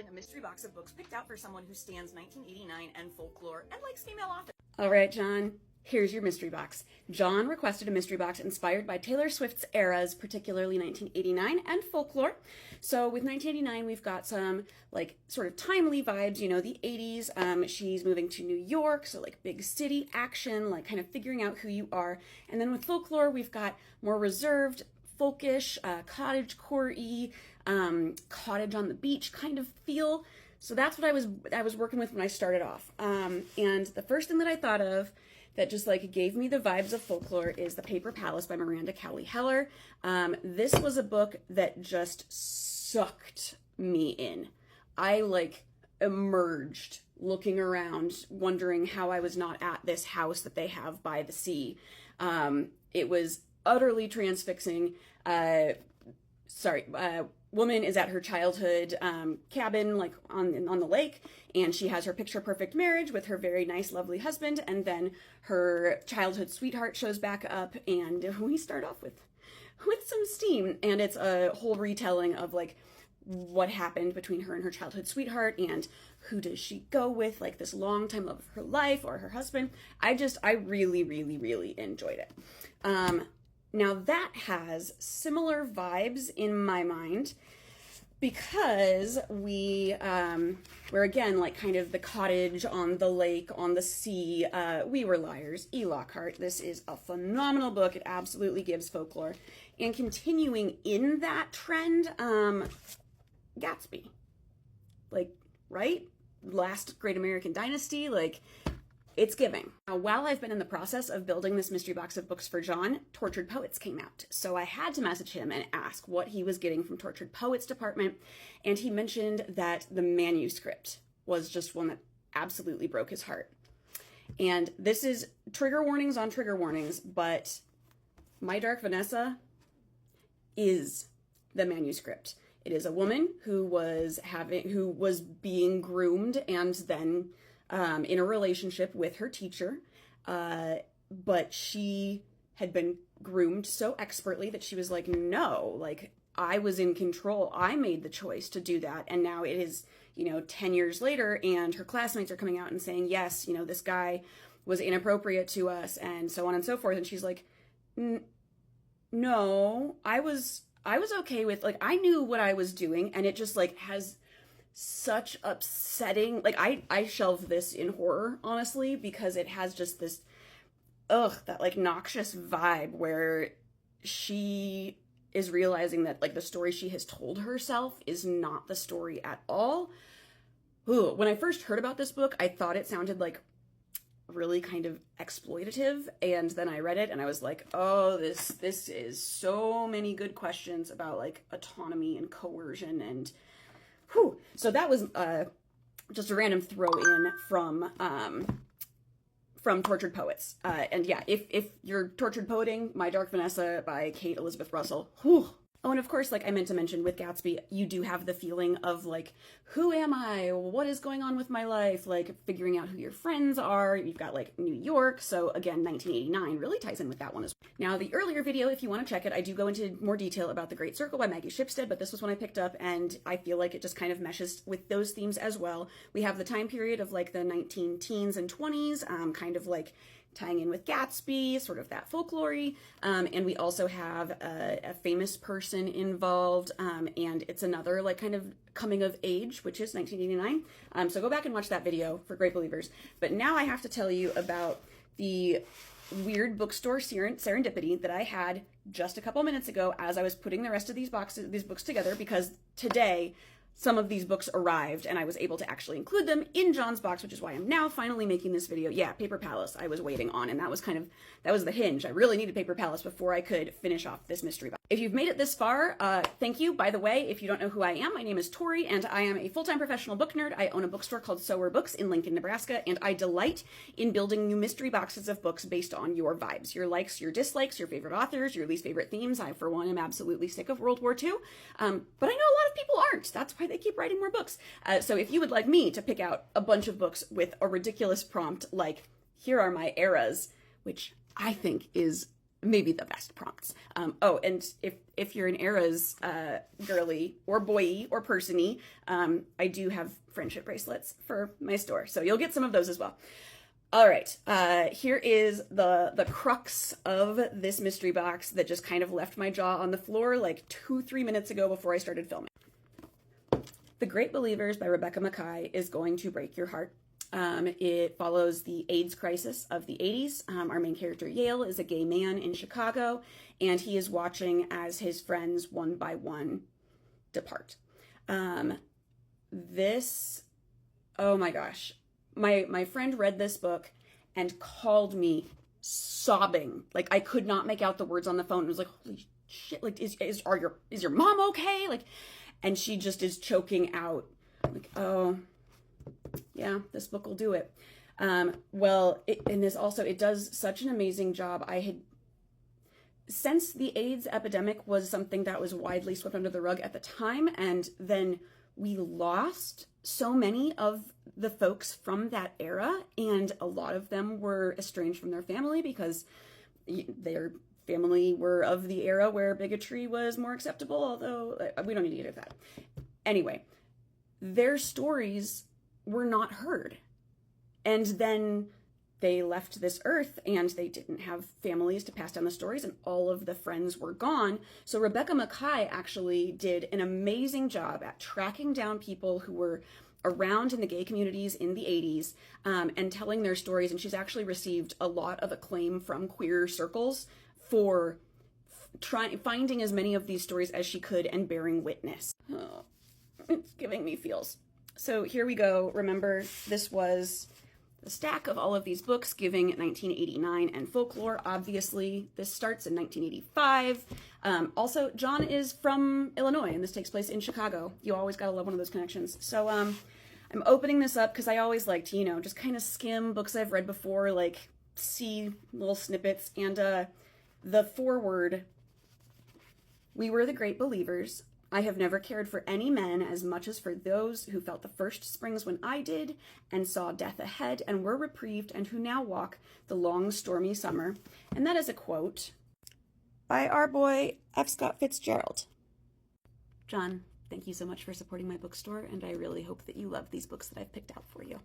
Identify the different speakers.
Speaker 1: A mystery box of books picked out for someone who stands 1989 and folklore and likes female authors.
Speaker 2: All right, John, here's your mystery box. John requested a mystery box inspired by Taylor Swift's eras, particularly 1989 and folklore. So with 1989, we've got some like sort of timely vibes, you know, the 80s. She's moving to New York, so like big city action, like kind of figuring out who you are. And then with folklore, we've got more reserved, folkish, cottage core-y, cottage on the beach kind of feel. So that's what I was working with when I started off. And the first thing that I thought of that just like gave me the vibes of folklore is The Paper Palace by Miranda Cowley Heller. This was a book that just sucked me in. I like emerged looking around, wondering how I was not at this house that they have by the sea. It was utterly transfixing. Woman is at her childhood cabin, like on the lake, and she has her picture-perfect marriage with her very nice, lovely husband, and then her childhood sweetheart shows back up, and we start off with some steam, and it's a whole retelling of like what happened between her and her childhood sweetheart, and who does she go with, like this long-time love of her life or her husband. I really, really, really enjoyed it. Now that has similar vibes in my mind because we're again like kind of the cottage on the lake, on the sea. We Were Liars, E. Lockhart. This is a phenomenal book. It absolutely gives folklore. And continuing in that trend, Gatsby. Like, right? Last Great American Dynasty, like, it's giving. Now, while I've been in the process of building this mystery box of books for John, Tortured Poets came out. So I had to message him and ask what he was getting from Tortured Poets department. And he mentioned that the manuscript was just one that absolutely broke his heart. And this is trigger warnings on trigger warnings, but My Dark Vanessa is the manuscript. It is a woman who was being groomed and then in a relationship with her teacher, but she had been groomed so expertly that she was like, no, like I was in control. I made the choice to do that. And now it is, 10 years later, and her classmates are coming out and saying, yes, this guy was inappropriate to us and so on and so forth. And she's like, no, I was okay with, like, I knew what I was doing, and it just like has such upsetting, like I shelved this in horror, honestly, because it has just this that like noxious vibe where she is realizing that like the story she has told herself is not the story at all. Ooh, when I first heard about this book, I thought it sounded like really kind of exploitative, and then I read it and I was like, oh, this is so many good questions about like autonomy and coercion and whew. So that was just a random throw in from Tortured Poets. And yeah, if you're tortured poeting, My Dark Vanessa by Kate Elizabeth Russell. Whew. Oh, and of course, like I meant to mention with Gatsby, you do have the feeling of like, who am I? What is going on with my life? Like figuring out who your friends are. You've got like New York. So again, 1989 really ties in with that one as well. Now, the earlier video, if you want to check it, I do go into more detail about The Great Circle by Maggie Shipstead, but this was one I picked up and I feel like it just kind of meshes with those themes as well. We have the time period of like the 19 teens and 20s, kind of like tying in with Gatsby, sort of that folklore-y, and we also have a famous person involved, and it's another like kind of coming of age, which is 1989. So go back and watch that video for Great Believers. But now I have to tell you about the weird bookstore serendipity that I had just a couple minutes ago as I was putting the rest of these books together, because today some of these books arrived and I was able to actually include them in John's box, which is why I'm now finally making this video. Yeah, Paper Palace I was waiting on, and that was the hinge. I really needed Paper Palace before I could finish off this mystery box. If you've made it this far, thank you. By the way, if you don't know who I am, my name is Tori, and I am a full-time professional book nerd. I own a bookstore called Sower Books in Lincoln, Nebraska, and I delight in building new mystery boxes of books based on your vibes, your likes, your dislikes, your favorite authors, your least favorite themes. I, for one, am absolutely sick of World War II, but I know a lot of people aren't. That's why they keep writing more books. So if you would like me to pick out a bunch of books with a ridiculous prompt like, here are my eras, which I think is maybe the best prompts. Oh, and if you're an Era's girly or boy or person-y, I do have friendship bracelets for my store, so you'll get some of those as well. All right, here is the crux of this mystery box that just kind of left my jaw on the floor like 2-3 minutes ago before I started filming. The Great Believers by Rebecca Makkai is going to break your heart. It follows the AIDS crisis of the 80s. Our main character, Yale, is a gay man in Chicago, and he is watching as his friends one by one depart. Oh my gosh. My friend read this book and called me sobbing. Like, I could not make out the words on the phone. It was like, holy shit, like, is your mom okay? Like, and she just is choking out, like, oh, yeah, this book will do it. It does such an amazing job. Since the AIDS epidemic was something that was widely swept under the rug at the time, and then we lost so many of the folks from that era, and a lot of them were estranged from their family because their family were of the era where bigotry was more acceptable, although we don't need to get into that. Anyway, their stories were not heard. And then they left this earth and they didn't have families to pass down the stories, and all of the friends were gone. So Rebecca Makkai actually did an amazing job at tracking down people who were around in the gay communities in the 80s and telling their stories. And she's actually received a lot of acclaim from queer circles for finding as many of these stories as she could and bearing witness. Oh, it's giving me feels. So here we go. Remember, this was the stack of all of these books giving 1989 and Folklore. Obviously, this starts in 1985. Also, John is from Illinois, and this takes place in Chicago. You always gotta love one of those connections. So I'm opening this up because I always like to, just kind of skim books I've read before, like see little snippets. And the foreword, "We were the great believers. I have never cared for any men as much as for those who felt the first springs when I did, and saw death ahead, and were reprieved, and who now walk the long stormy summer." And that is a quote by our boy F. Scott Fitzgerald. John, thank you so much for supporting my bookstore, and I really hope that you love these books that I've picked out for you.